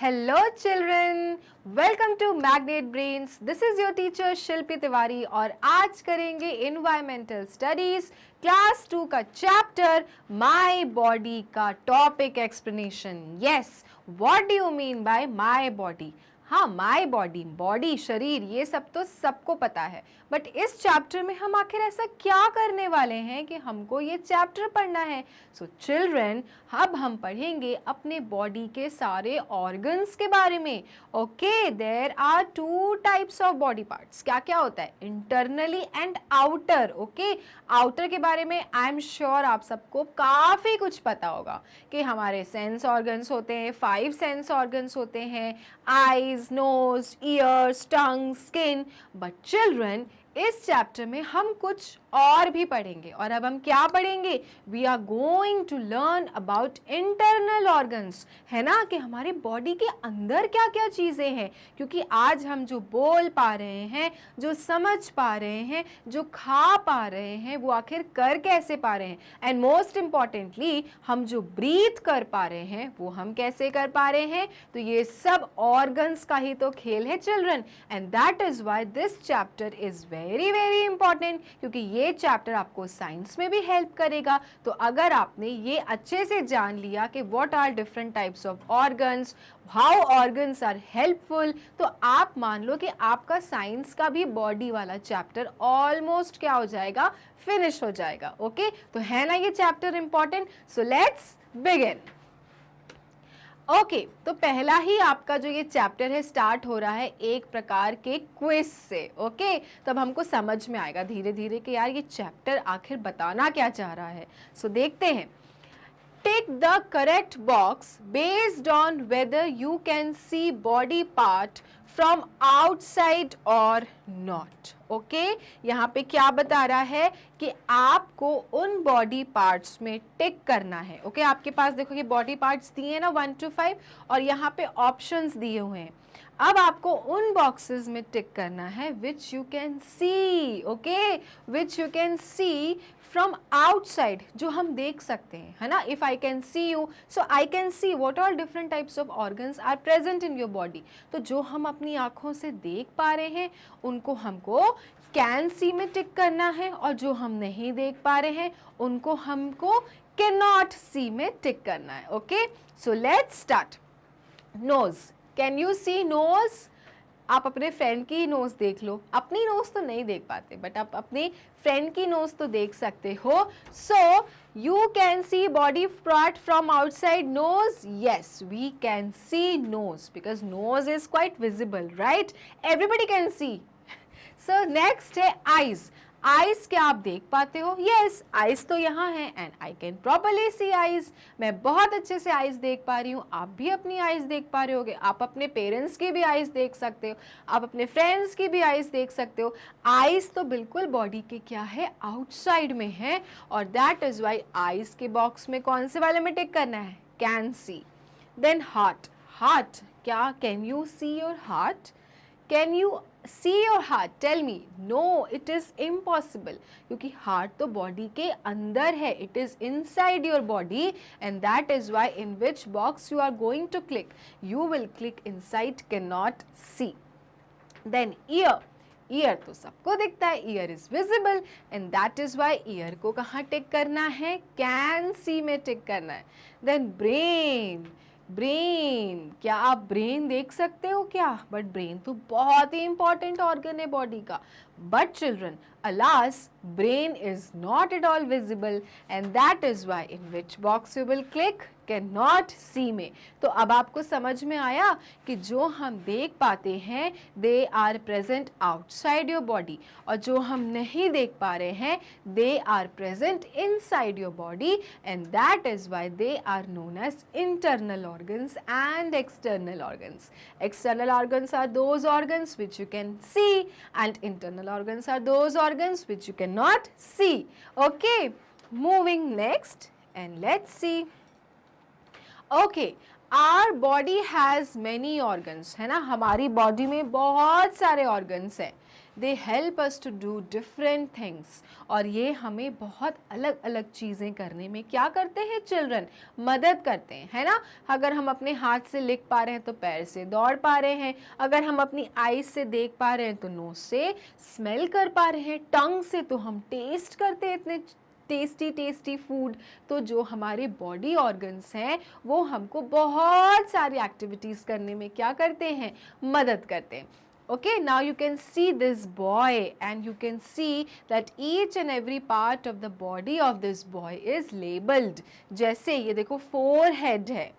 Hello children, welcome to Magnet Brains. This is your teacher शिल्पी तिवारी और आज करेंगे Environmental Studies class 2 का chapter My Body का topic explanation. Yes, what do you mean by my body? हाँ, my body, body, शरीर, ये सब तो सबको पता है, बट इस चैप्टर में हम आखिर ऐसा क्या करने वाले हैं कि हमको ये चैप्टर पढ़ना है. सो चिल्ड्रन, अब हम पढ़ेंगे अपने बॉडी के सारे ऑर्गन्स के बारे में. Okay, there are two types of body parts. क्या क्या होता है? Internally and outer. Okay, outer के बारे में आई एम श्योर आप सबको काफ़ी कुछ पता होगा कि हमारे सेंस ऑर्गन्स होते हैं, 5 सेंस ऑर्गन्स होते हैं, eyes, nose, ears, tongue, skin. But children, इस चैप्टर में हम कुछ और भी पढ़ेंगे. और अब हम क्या पढ़ेंगे? We are going to learn about internal organs. है ना, कि हमारी बॉडी के अंदर क्या क्या चीज़ें हैं, क्योंकि आज हम जो बोल पा रहे हैं, जो समझ पा रहे हैं, जो खा पा रहे हैं, वो आखिर कर कैसे पा रहे हैं. एंड मोस्ट इम्पॉर्टेंटली, हम जो ब्रीथ कर पा रहे हैं वो हम कैसे कर पा रहे हैं. तो ये सब ऑर्गन्स का ही तो खेल है children. And that is why this chapter is very very important, क्योंकि ये चैप्टर आपको साइंस में भी हेल्प करेगा. तो अगर आपने ये अच्छे से जान लिया कि what are different types of organs, how organs are helpful, तो आप मान लो कि आपका साइंस का भी बॉडी वाला चैप्टर ऑलमोस्ट क्या हो जाएगा, फिनिश हो जाएगा. ओके, तो है ना ये chapter important. So let's begin. Okay, तो पहला ही आपका जो ये चैप्टर है स्टार्ट हो रहा है एक प्रकार के क्विज से. ओके, तब हमको समझ में आएगा धीरे धीरे कि यार ये चैप्टर आखिर बताना क्या चाह रहा है. सो देखते हैं. Tick the correct box based on whether you can see body part from outside और नॉट. ओके, यहाँ पे क्या बता रहा है कि आपको उन बॉडी पार्ट्स में टिक करना है. ओके, आपके पास देखो ये बॉडी पार्ट्स दिए हैं ना 1 to 5, और यहाँ पे ऑप्शंस दिए हुए हैं. अब आपको उन बॉक्सेस में टिक करना है which you can see. Okay, which you can see from outside, जो हम देख सकते हैं, है ना. If I can see you, so I can see what all different types of organs are present in your body. तो जो हम अपनी आंखों से देख पा रहे हैं उनको हमको कैन सी में टिक करना है, और जो हम नहीं देख पा रहे हैं उनको हमको कैन नॉट सी में टिक करना है. Okay, so let's start. Nose, can you see nose? आप अपने फ्रेंड की नोज देख लो. अपनी नोज तो नहीं देख पाते, बट आप अपने फ्रेंड की नोज तो देख सकते हो. So you can see body part from outside nose. Yes, we can see nose because nose is quite visible, right? Everybody can see. So next है आईज. आइज क्या आप देख पाते हो? यस, आइज तो यहाँ है and I can properly see eyes. मैं बहुत अच्छे से आइज देख पा रही हूँ. आप भी अपनी आइज देख पा रहे होगे. आप अपने पेरेंट्स की भी आइज देख सकते हो, आप अपने फ्रेंड्स की भी आइज देख सकते हो. आइज तो बिल्कुल बॉडी के क्या है, आउटसाइड में है, और दैट इज वाई आइज के बॉक्स में कौन से वाले में टिक करना है, can see. Then heart. Heart क्या, can you see your heart? Can you see your heart? Tell me. No, it is impossible, क्योंकि heart तो body के अंदर है. It is inside your body, and that is why in which box you are going to click. You will click inside cannot see. Then ear. Ear तो सबको दिखता है, ear is visible, and that is why ear को कहाँ टिक करना है, can सी में tick करना है. Then brain. ब्रेन क्या आप ब्रेन देख सकते हो क्या? बट ब्रेन तो बहुत ही इंपॉर्टेंट ऑर्गन है बॉडी का. But children, alas, brain is not at all visible, and that is why in which box you will click, can not see में. तो अब आपको समझ में आया कि जो हम देख पाते हैं they are present outside your body, और जो हम नहीं देख पा रहे हैं they are present inside your body, and that is why they are known as internal organs and external organs. External organs are those organs which you can see, and internal organs are those organs which you can not see. Okay, moving next and let's see. Okay, our body has many organs. है ना, हमारी body में बहुत सारे organs हैं. They help us to do different things, और ये हमें बहुत अलग अलग चीज़ें करने में क्या करते हैं चिल्ड्रन, मदद करते हैं, है ना। अगर हम अपने हाथ से लिख पा रहे हैं तो पैर से दौड़ पा रहे हैं, अगर हम अपनी आईज से देख पा रहे हैं तो नोज से स्मेल कर पा रहे हैं, टंग से तो हम टेस्ट करते हैं इतने टेस्टी टेस्टी फूड। तो जो हमारे बॉडी ऑर्गन्स हैं वो हमको बहुत सारी एक्टिविटीज़ करने में क्या करते हैं, मदद करते हैं। Okay, now you can see this boy and you can see that each and every part of the body of this boy is labeled. जैसे ये देखो forehead है,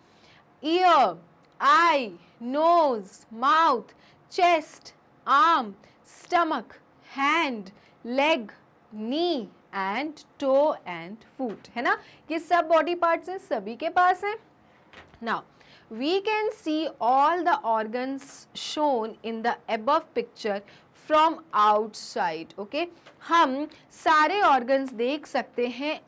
ear, eye, nose, mouth, chest, arm, stomach, hand, leg, knee and toe and foot, है ना। ये सब body parts हैं, सभी के पास हैं। Now we can see all the organs shown in the above picture from outside. Okay, हम सारे organs देख सकते हैं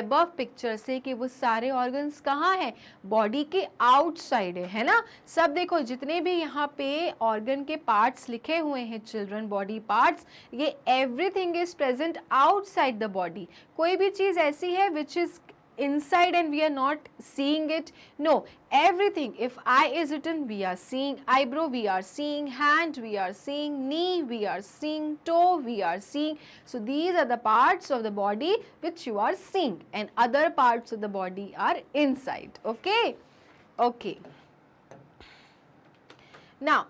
above picture से कि वो सारे organs कहाँ हैं, body के outside है ना। सब देखो जितने भी यहाँ पे organ के parts लिखे हुए हैं children, body parts, ये everything is present outside the body. कोई भी चीज़ ऐसी है which is inside and we are not seeing it, no, everything. If eye is written, we are seeing eyebrow, we are seeing hand, we are seeing knee, we are seeing toe, we are seeing. So these are the parts of the body which you are seeing, and other parts of the body are inside. Okay, okay. Now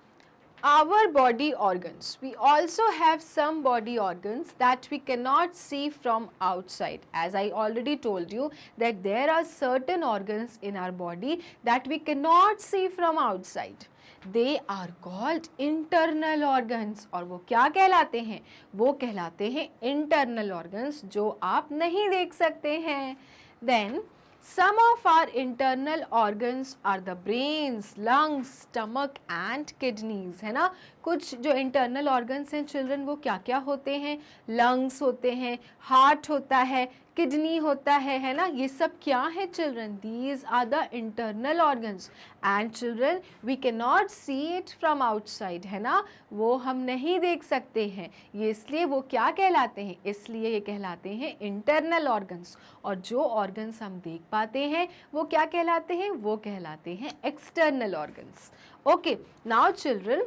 our body organs, we also have some body organs that we cannot see from outside. As I already told you that there are certain organs in our body that we cannot see from outside. They are called internal organs. और वो क्या कहलाते हैं, वो कहलाते हैं internal organs, जो आप नहीं देख सकते हैं। Then some of our internal organs are the brains, lungs, stomach and kidneys, है ना। कुछ जो इंटरनल ऑर्गन्स हैं चिल्ड्रन वो क्या क्या होते हैं, लंग्स होते हैं, हार्ट होता है, किडनी होता है ना। ये सब क्या है children, these are the internal organs and children we can not see it from outside, है ना। वो हम नहीं देख सकते हैं, ये इसलिए वो क्या कहलाते हैं, इसलिए ये कहलाते हैं इंटरनल ऑर्गन्स। और जो ऑर्गन्स हम देख पाते हैं वो क्या कहलाते हैं, वो कहलाते हैं external organs. Okay, now children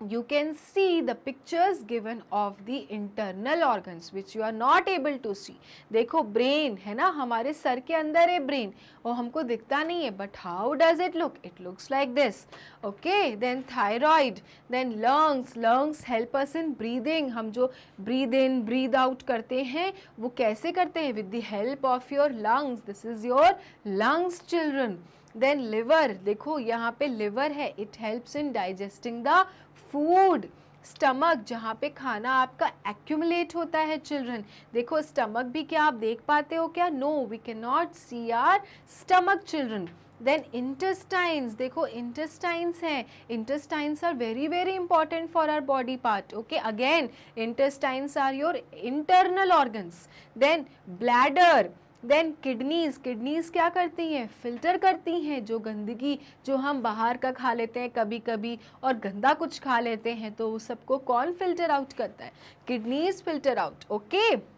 you can see the pictures given of the internal organs which you are not able to see. देखो brain है ना, हमारे सर के अंदर है brain, और हमको दिखता नहीं है, but how does it look? It looks like this. Okay, then thyroid, then lungs. Lungs help us in breathing. हम जो breathe in breathe out करते हैं वो कैसे करते हैं, with the help of your lungs. This is your lungs children. Then liver, देखो यहाँ पे liver है, it helps in digesting the food. Stomach, जहाँ पे खाना आपका एक्यूमुलेट होता है चिल्ड्रन, देखो स्टमक भी क्या आप देख पाते हो क्या, no, we can not see our stomach children. Then intestines, देखो इंटेस्टाइन्स हैं, intestines are very very important for our body part. Okay, again intestines are your internal organs. Then bladder, then kidneys, kidneys क्या करती हैं, filter करती हैं जो गंदगी जो हम बाहर का खा लेते हैं कभी कभी और गंदा कुछ खा लेते हैं, तो सबको कौन फिल्टर आउट करता है, kidneys filter out. Okay,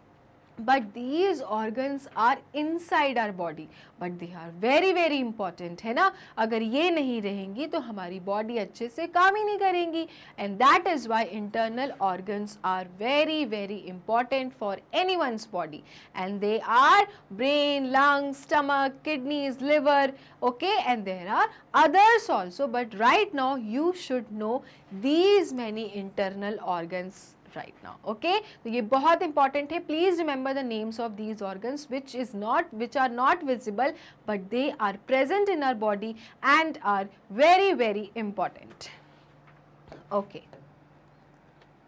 but these organs are inside our body, but they are very very important, है ना। अगर ये नहीं रहेंगी तो हमारी बॉडी अच्छे से काम ही नहीं करेंगी, and that is why internal organs are very very important for anyone's body, and they are brain, lungs, stomach, kidneys, liver. Okay, and there are others also, but right now you should know these many internal organs right now. Okay, तो ये बहुत important है, please remember the names of these organs which are not visible but they are present in our body and are very very important. Okay,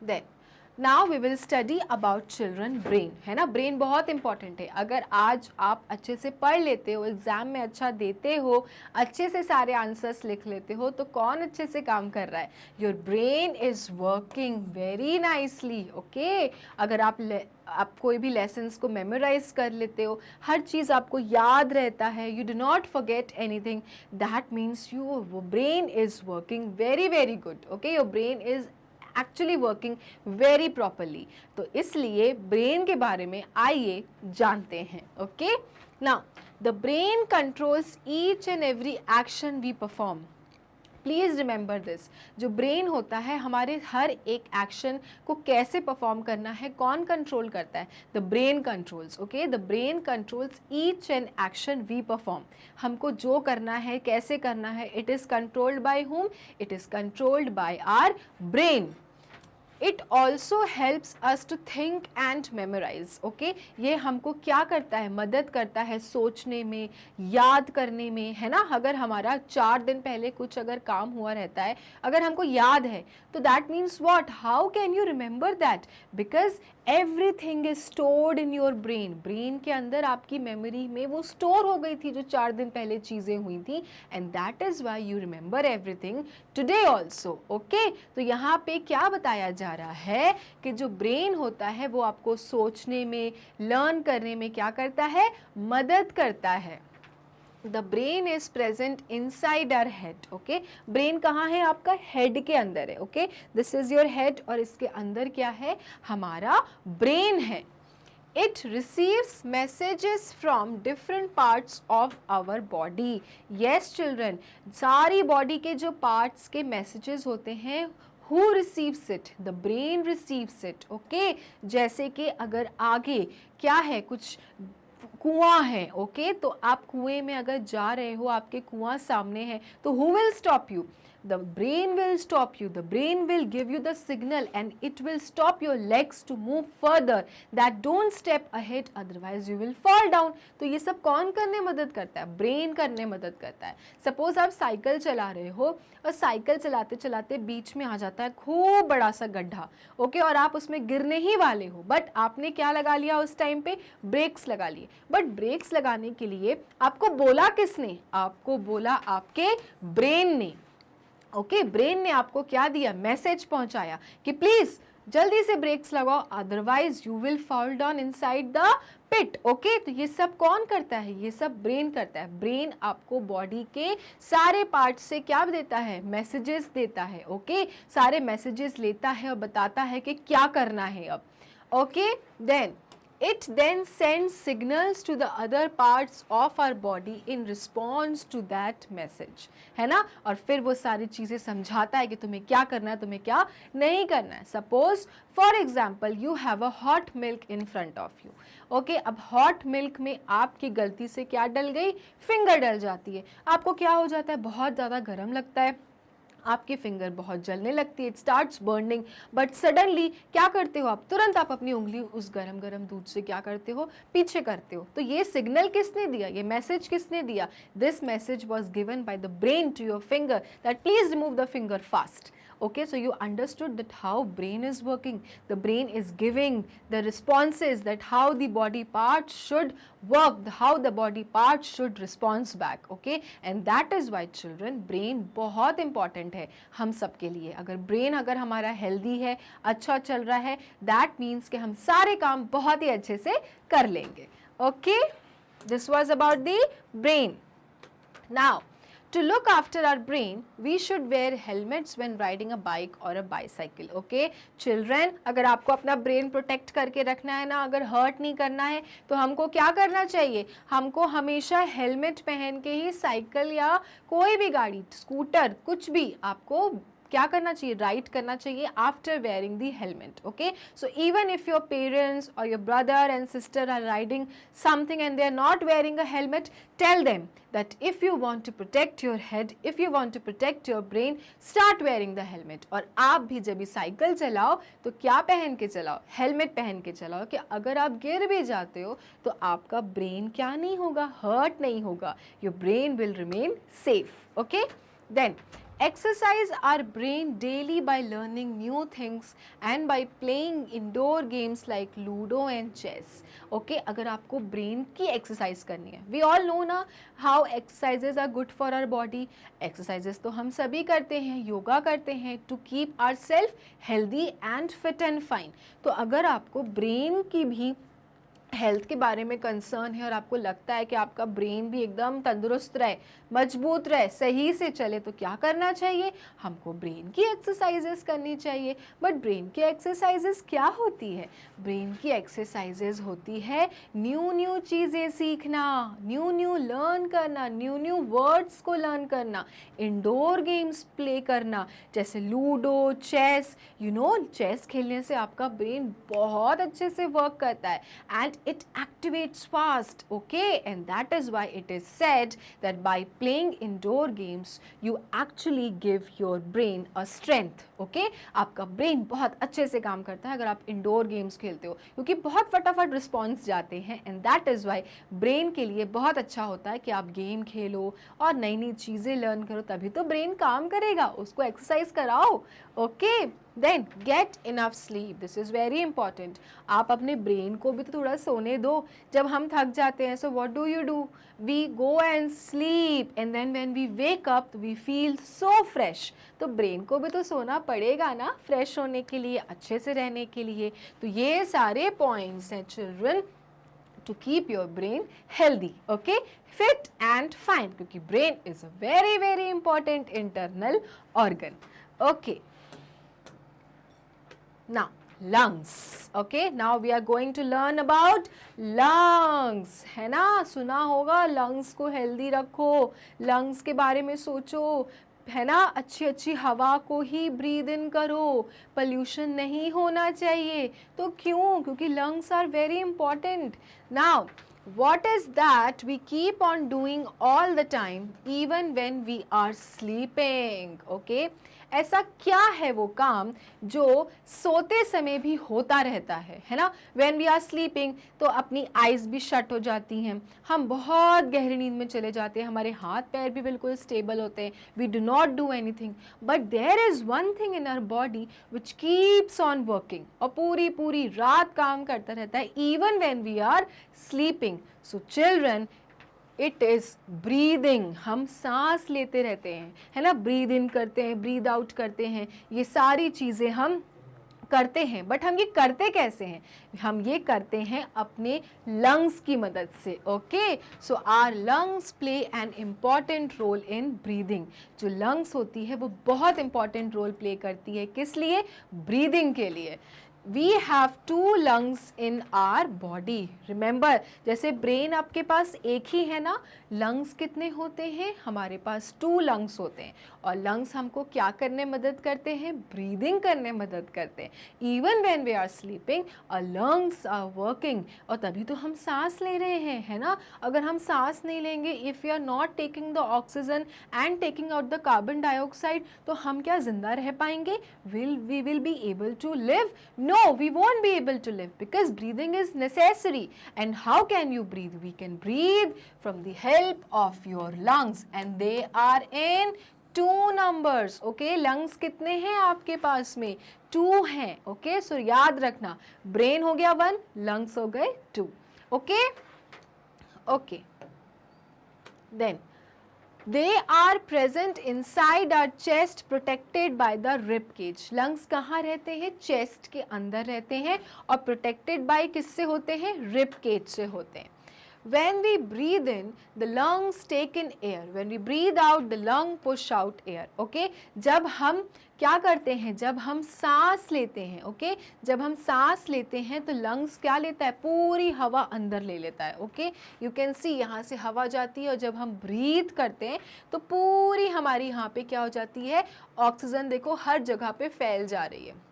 then now we will study about children brain, है ना। brain बहुत important है, अगर आज आप अच्छे से पढ़ लेते हो, एग्जाम में अच्छा देते हो, अच्छे से सारे आंसर्स लिख लेते हो, तो कौन अच्छे से काम कर रहा है, your brain is working very nicely. okay, अगर आप कोई भी लेसन्स को मेमोराइज कर लेते हो, हर चीज़ आपको याद रहता है, you do not forget anything, that means your brain is working very very good. okay, your brain is actually working very properly. तो इसलिए ब्रेन के बारे में आइए जानते हैं। Okay, now the brain controls each and every action we perform. Please remember this, जो brain होता है हमारे हर एक एक्शन को कैसे परफॉर्म करना है कौन कंट्रोल करता है? The brain controls. Okay, the brain controls each and action we perform. हमको जो करना है कैसे करना है, it is controlled by whom? It is controlled by our brain. It also helps us to think and memorise. Okay, ये हमको क्या करता है? मदद करता है सोचने में, याद करने में, है ना। अगर हमारा 4 दिन पहले कुछ अगर काम हुआ रहता है, अगर हमको याद है, तो that means what? How can you remember that? Because everything is stored in your brain. Brain के अंदर आपकी मेमोरी में वो स्टोर हो गई थी जो 4 दिन पहले चीज़ें हुई थी, and that is why you remember everything today also. Okay, तो यहाँ पे क्या बताया जा रहा है कि जो ब्रेन होता है वो आपको सोचने में, लर्न करने में क्या करता है? मदद करता है। The brain is present inside our head. Okay, brain कहाँ है? आपका हेड के अंदर है। Okay, this is your head, और इसके अंदर क्या है? हमारा ब्रेन है। It receives messages from different parts of our body. Yes children, सारी body के जो parts के messages होते हैं, who receives it? The brain receives it. Okay, जैसे कि अगर आगे क्या है, कुछ कुआं है, ओके, तो आप कुएं में अगर जा रहे हो, आपके कुआं सामने है, तो who will stop you? The brain will stop you. The brain will give you the signal and it will stop your legs to move further. That don't step ahead, otherwise you will fall down. तो ये सब कौन करने मदद करता है? Brain करने मदद करता है। सपोज आप साइकिल चला रहे हो और साइकिल चलाते चलाते बीच में आ जाता है खूब बड़ा सा गड्ढा, ओके, और आप उसमें गिरने ही वाले हो, बट आपने क्या लगा लिया उस टाइम पे? ब्रेक्स लगा लिए। बट ब्रेक्स लगाने के लिए आपको बोला किसने? आपको बोला आपके ब्रेन ने। ओके, ब्रेन ने आपको क्या दिया? मैसेज पहुंचाया कि प्लीज जल्दी से ब्रेक्स लगाओ, otherwise you will fall down inside the pit. Okay, तो ये सब कौन करता है? ये सब ब्रेन करता है। ब्रेन आपको बॉडी के सारे पार्ट से क्या देता है? मैसेजेस देता है। ओके, सारे मैसेजेस लेता है और बताता है कि क्या करना है अब। Okay, then it then sends signals to the other parts of our body in response to that message, है ना। और फिर वो सारी चीज़ें समझाता है कि तुम्हें क्या करना है, तुम्हें क्या नहीं करना है। Suppose for example you have a hot milk in front of you. Okay, अब हॉट मिल्क में आपकी गलती से क्या डल गई? फिंगर डल जाती है। आपको क्या हो जाता है? बहुत ज़्यादा गर्म लगता है, आपकी फिंगर बहुत जलने लगती है, it starts burning. But suddenly क्या करते हो आप? तुरंत आप अपनी उंगली उस गरम गरम दूध से क्या करते हो? पीछे करते हो। तो ये सिग्नल किसने दिया? ये मैसेज किसने दिया? This message was given by the brain to your finger that please remove the finger fast. Okay, so you understood that how brain is working. The brain is giving the responses that how the body parts should work, how the body parts should respond back. Okay, and that is why children, brain बहुत important है हम सब के लिए। अगर brain अगर हमारा healthy है, अच्छा चल रहा है, that means कि हम सारे काम बहुत ही अच्छे से कर लेंगे। Okay, this was about the brain. Now, to look after our brain, we should wear helmets when riding a bike or a bicycle. Okay, children, अगर आपको अपना ब्रेन प्रोटेक्ट करके रखना है ना, अगर हर्ट नहीं करना है, तो हमको क्या करना चाहिए? हमको हमेशा हेलमेट पहन के ही साइकिल या कोई भी गाड़ी, स्कूटर, कुछ भी आपको क्या करना चाहिए? राइड करना चाहिए after wearing the helmet. Okay, so even if your parents और your brother and sister are riding something and they are not wearing a helmet, tell them that if you want to protect your head, if you want to protect your brain, start wearing the helmet. और आप भी जब भी cycle चलाओ तो क्या पहन के चलाओ? हेलमेट पहन के चलाओ, कि अगर आप गिर भी जाते हो तो आपका ब्रेन क्या नहीं होगा? हर्ट नहीं होगा। Your brain will remain safe. Okay, then exercise our brain daily by learning new things and by playing indoor games like ludo and chess. Okay, अगर आपको brain की exercise करनी है, we all know ना how exercises are good for our body. Exercises तो हम सभी करते हैं, योगा करते हैं to keep ourselves healthy and fit and fine. तो अगर आपको brain की भी हेल्थ के बारे में कंसर्न है और आपको लगता है कि आपका ब्रेन भी एकदम तंदुरुस्त रहे, मजबूत रहे, सही से चले, तो क्या करना चाहिए? हमको ब्रेन की एक्सरसाइजेस करनी चाहिए। बट ब्रेन की एक्सरसाइजेस क्या होती है? ब्रेन की एक्सरसाइजेस होती है न्यू न्यू चीज़ें सीखना, न्यू न्यू लर्न करना, न्यू न्यू वर्ड्स को लर्न करना, इंडोर गेम्स प्ले करना, जैसे लूडो, चेस। चेस खेलने से आपका ब्रेन बहुत अच्छे से वर्क करता है and it activates fast, okay? And that is why it is said that by playing indoor games you actually give your brain a strength, okay? आपका ब्रेन बहुत अच्छे से काम करता है अगर आप इंडोर गेम्स खेलते हो, क्योंकि बहुत फटाफट रिस्पॉन्स जाते हैं। And that is Y brain के लिए बहुत अच्छा होता है कि आप गेम खेलो और नई नई चीज़ें लर्न करो, तभी तो ब्रेन काम करेगा, उसको एक्सरसाइज कराओ, okay? Then get enough sleep, this is very important. आप अपने ब्रेन को भी तो थोड़ा सोने दो। जब हम थक जाते हैं, so what do? We go and sleep and then when we wake up we feel so fresh. तो ब्रेन को भी तो सोना पड़ेगा ना, फ्रेश होने के लिए, अच्छे से रहने के लिए। तो ये सारे पॉइंट्स हैं children to keep your brain healthy, okay, fit and fine, क्योंकि brain is a very very important internal organ, okay? Now lungs, okay, now we are going to learn about lungs, है ना? सुना होगा lungs को healthy रखो, lungs के बारे में सोचो, है ना? अच्छी अच्छी हवा को ही ब्रीद इन करो, पोल्यूशन नहीं होना चाहिए। तो क्यों? क्योंकि lungs are very important. Now what is that we keep on doing all the time even when we are sleeping, okay? ऐसा क्या है वो काम जो सोते समय भी होता रहता है ना? When we are sleeping तो अपनी आइज़ भी शट हो जाती हैं, हम बहुत गहरी नींद में चले जाते हैं, हमारे हाथ पैर भी बिल्कुल स्टेबल होते हैं, we do not do anything, but there is one thing in our body which keeps on working, और पूरी पूरी रात काम करता रहता है even when we are sleeping. So children, it is breathing. हम सांस लेते रहते हैं, है ना? ब्रीद इन करते हैं, ब्रीद आउट करते हैं, ये सारी चीज़ें हम करते हैं। बट हम ये करते कैसे हैं? हम ये करते हैं अपने लंग्स की मदद से, okay? So our lungs play an important role in breathing. जो लंग्स होती है वो बहुत इंपॉर्टेंट रोल प्ले करती है, किस लिए? ब्रीदिंग के लिए। We have two lungs in our body. Remember, जैसे ब्रेन आपके पास एक ही है ना, लंग्स कितने होते हैं? हमारे पास 2 लंग्स होते हैं, और लंग्स हमको क्या करने मदद करते हैं? ब्रीदिंग करने मदद करते हैं। Even when we are sleeping our lungs are working, और तभी तो हम सांस ले रहे हैं, है ना? अगर हम सांस नहीं लेंगे, if we are not taking the oxygen and taking out the carbon dioxide, तो हम क्या जिंदा रह पाएंगे? We will be able to live? No, we won't be able to live, because breathing is necessary. And how can you breathe? We can breathe from the help of your lungs, and they are in 2 numbers, okay? lungs कितने हैं आपके पास में? 2 हैं, okay? so याद रखना, brain हो गया 1, lungs हो गए 2, okay? okay, then they are present inside our chest protected by the rib cage. lungs कहाँ रहते हैं? chest के अंदर रहते हैं, और protected by किससे होते हैं? rib cage से होते हैं। When we breathe in, the lungs take in air. When we breathe out, the lung push out air. Okay? जब हम क्या करते हैं? जब हम सांस लेते हैं, ओके? जब हम सांस लेते हैं तो लंग्स क्या लेता है? पूरी हवा अंदर ले लेता है, ओके? यू कैन सी यहाँ से हवा जाती है, और जब हम ब्रीथ करते हैं तो पूरी हमारी यहाँ पे क्या हो जाती है? ऑक्सीजन देखो हर जगह पे फैल जा रही है।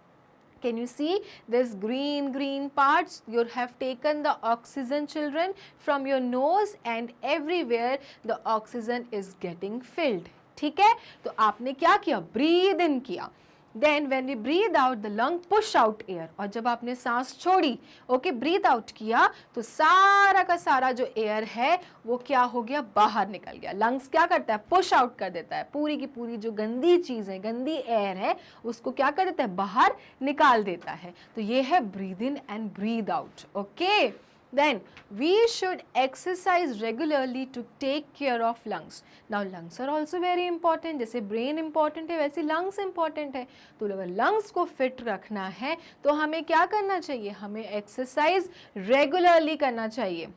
Can you see this green parts? You have taken the oxygen, children, from your nose, and everywhere the oxygen is getting filled. ठीक है? तो आपने क्या किया? breathe in किया। Then when we breathe out, the lung push out air. और जब आपने सांस छोड़ी, ओके, breathe out किया, तो सारा का सारा जो एयर है वो क्या हो गया? बाहर निकल गया। लंग्स क्या करता है? पुश आउट कर देता है, पूरी की पूरी जो गंदी चीज़ है, गंदी एयर है, उसको क्या कर देता है? बाहर निकाल देता है। तो ये है breathe in and breathe out, okay? Then we should exercise regularly to take care of lungs. Now lungs are also very important. जैसे brain important है वैसे lungs important है. तो अगर lungs को fit रखना है तो हमें क्या करना चाहिए? हमें exercise regularly करना चाहिए.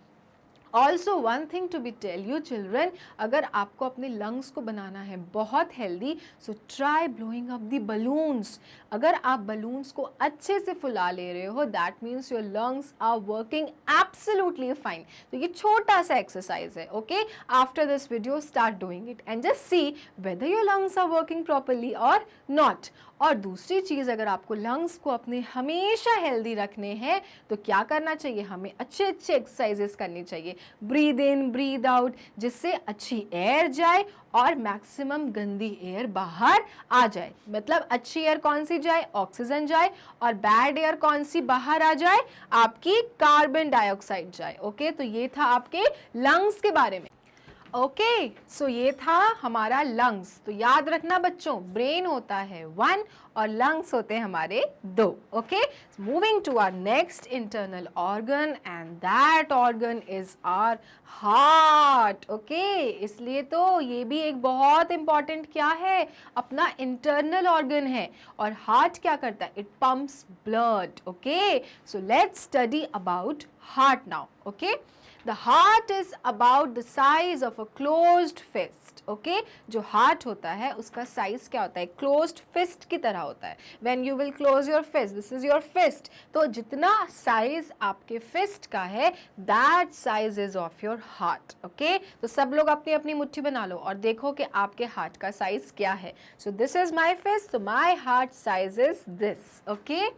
Also one thing to be tell you children, अगर आपको अपने लंग्स को बनाना है बहुत healthy, so try blowing up the balloons. अगर आप बलून्स को अच्छे से फुला ले रहे हो, that means your lungs are working absolutely fine. तो ये छोटा सा एक्सरसाइज है. Okay, after this video start doing it and just see whether your lungs are working properly और नॉट. और दूसरी चीज़, अगर आपको लंग्स को अपने हमेशा हेल्दी रखने हैं तो क्या करना चाहिए? हमें अच्छे अच्छे एक्सरसाइजेस करनी चाहिए. ब्रीद इन ब्रीद आउट, जिससे अच्छी एयर जाए और मैक्सिमम गंदी एयर बाहर आ जाए. मतलब अच्छी एयर कौन सी जाए? ऑक्सीजन जाए. और बैड एयर कौन सी बाहर आ जाए? आपकी कार्बन डाइऑक्साइड जाए. ओके, तो ये था आपके लंग्स के बारे में. ओके, सो ये था हमारा लंग्स. तो याद रखना बच्चों, ब्रेन होता है 1 और लंग्स होते हैं हमारे 2. Okay, moving to our next internal organ and that organ is our heart. Okay, इसलिए तो ये भी एक बहुत इंपॉर्टेंट क्या है? अपना इंटरनल ऑर्गन है. और हार्ट क्या करता है? It pumps blood. Okay, so let's study about heart now. Okay, The heart is about the size of a closed fist. Okay? जो heart होता है उसका size क्या होता है? closed fist की तरह होता है. When you will close your fist, this is your fist. तो जितना size आपके fist का है, that size is of your heart. Okay? तो सब लोग अपनी अपनी मुट्ठी बना लो और देखो कि आपके heart का size क्या है. So this is my fist. So my heart size is this. Okay?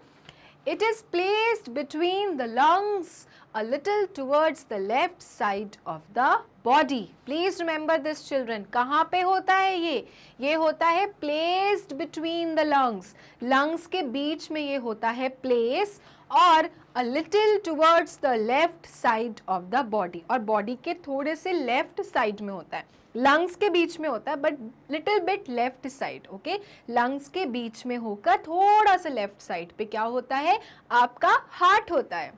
It is placed between the lungs a little towards the left side of the body. Please remember this children. कहाँ पे होता है ये? ये होता है placed between the lungs. Lungs के बीच में ये होता है place और a little towards the left side of the body. और body के थोड़े से left side में होता है. लंग्स के बीच में होता है but little bit left side. Okay, lungs के बीच में होकर थोड़ा सा लेफ्ट साइड पे क्या होता है? आपका हार्ट होता है.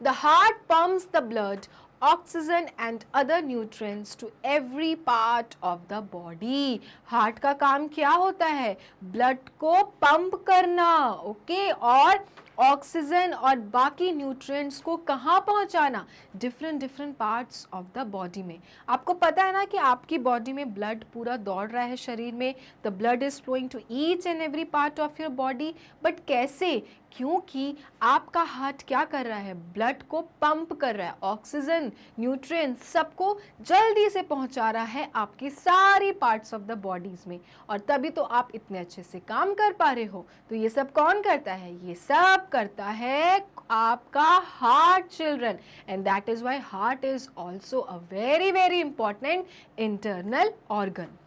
The heart pumps the blood, oxygen and other nutrients to every part of the body. Heart का काम क्या होता है? ब्लड को पंप करना. ओके, और ऑक्सीजन और बाकी न्यूट्रिएंट्स को कहाँ पहुँचाना? Different different parts of the body में. आपको पता है ना कि आपकी बॉडी में ब्लड पूरा दौड़ रहा है शरीर में. The blood is flowing to each and every part of your body. But कैसे? क्योंकि आपका हार्ट क्या कर रहा है? ब्लड को पंप कर रहा है. ऑक्सीजन, न्यूट्रिएंट्स सबको जल्दी से पहुंचा रहा है आपकी सारी पार्ट्स ऑफ द बॉडीज में. और तभी तो आप इतने अच्छे से काम कर पा रहे हो. तो ये सब कौन करता है? ये सब करता है आपका heart children. And that is why heart is also a very very important internal organ.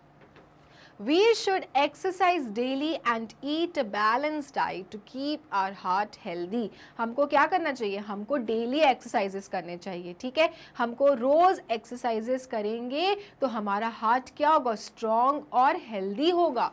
We should exercise daily and eat a balanced diet to keep our heart healthy. हमको क्या करना चाहिए? हमको डेली एक्सरसाइजेस करने चाहिए. ठीक है, हमको रोज एक्सरसाइजेस करेंगे तो हमारा हार्ट क्या होगा? स्ट्रॉन्ग और हेल्दी होगा.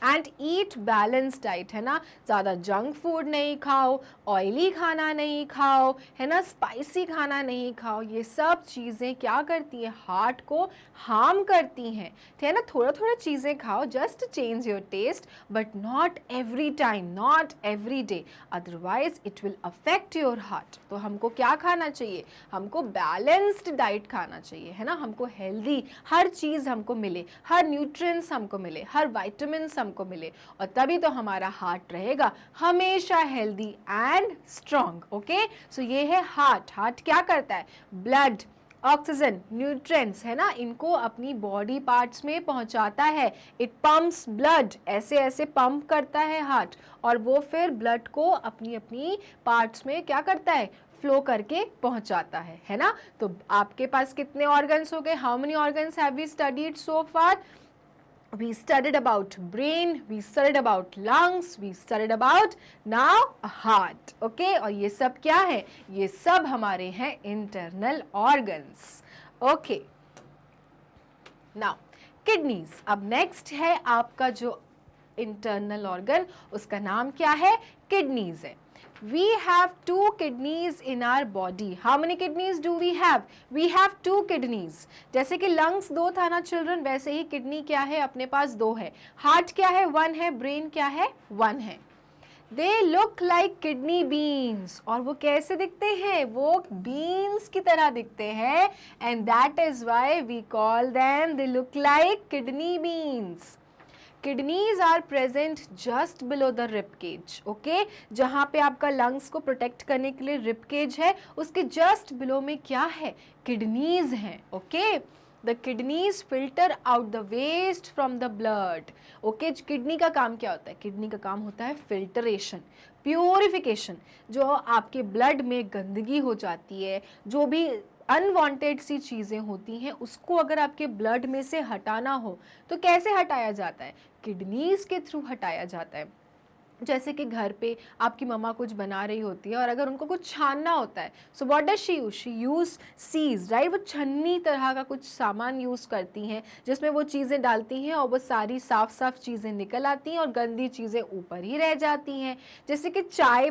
एंड ईट बैलेंस डाइट, है ना. ज़्यादा जंक फूड नहीं खाओ, ऑयली खाना नहीं खाओ, है ना, स्पाइसी खाना नहीं खाओ. ये सब चीज़ें क्या करती हैं? हार्ट को हार्म करती हैं. ठीक है ना. थोड़ा थोड़ा चीज़ें खाओ just change your taste, but not every time, not every day, otherwise it will affect your heart. तो हमको क्या खाना चाहिए? हमको बैलेंस्ड डाइट खाना चाहिए, है ना. हमको हेल्दी हर चीज़ हमको मिले, हर न्यूट्रिएंट्स हमको मिले, हर वाइटामिन्स को मिले, और तभी तो हमारा हार्ट रहेगा हमेशा हेल्दी एंड स्ट्रॉन्ग. ओके, सो ये है हार्ट. हार्ट क्या करता है? ब्लड, ऑक्सीजन, न्यूट्रिएंट्स, है ना, इनको अपनी बॉडी पार्ट्स में पहुंचाता है. इट पंप्स ब्लड, ऐसे ऐसे पंप करता है हार्ट, और वो फिर ब्लड को अपनी अपनी पार्ट्स में क्या करता है? फ्लो करके पहुंचाता है ना. तो आपके पास कितने ऑर्गन्स हो गए? How many organs have we studied so far? We studied about brain, we studied about lungs, we studied about now heart. Okay, और ये सब क्या है? ये सब हमारे हैं internal organs. Okay, now kidneys. अब next है आपका जो internal organ, उसका नाम क्या है? Kidneys है. We have 2 kidneys in our body. How many kidneys do we have? We have 2 kidneys. जैसे कि lungs 2 था ना children, वैसे ही kidney क्या है, अपने पास 2 है. Heart क्या है, 1 है. Brain क्या है, 1 है. They look like kidney beans. और वो कैसे दिखते हैं, वो beans की तरह दिखते हैं. And that is why we call them, they look like kidney beans. Kidneys are present just below the rib cage. Okay? जहाँ पे आपका lungs को protect करने के लिए rib cage है, उसके just below में क्या है, kidneys हैं. Okay? The kidneys filter out the waste from the blood. Okay? Kidney का काम क्या होता है, किडनी का काम होता है filtration, प्योरिफिकेशन. जो आपके ब्लड में गंदगी हो जाती है, जो भी अनवांटेड सी चीज़ें होती हैं, उसको अगर आपके ब्लड में से हटाना हो तो कैसे हटाया जाता है, किडनीज के थ्रू हटाया जाता है. जैसे कि घर पे आपकी मम्मा कुछ बना रही होती है और अगर उनको कुछ छानना होता है, so what does she use, she use sieves, right. वो छन्नी तरह का कुछ सामान यूज़ करती हैं जिसमें वो चीज़ें डालती हैं और वो सारी साफ साफ चीज़ें निकल आती हैं और गंदी चीज़ें ऊपर ही रह जाती हैं. जैसे कि चाय,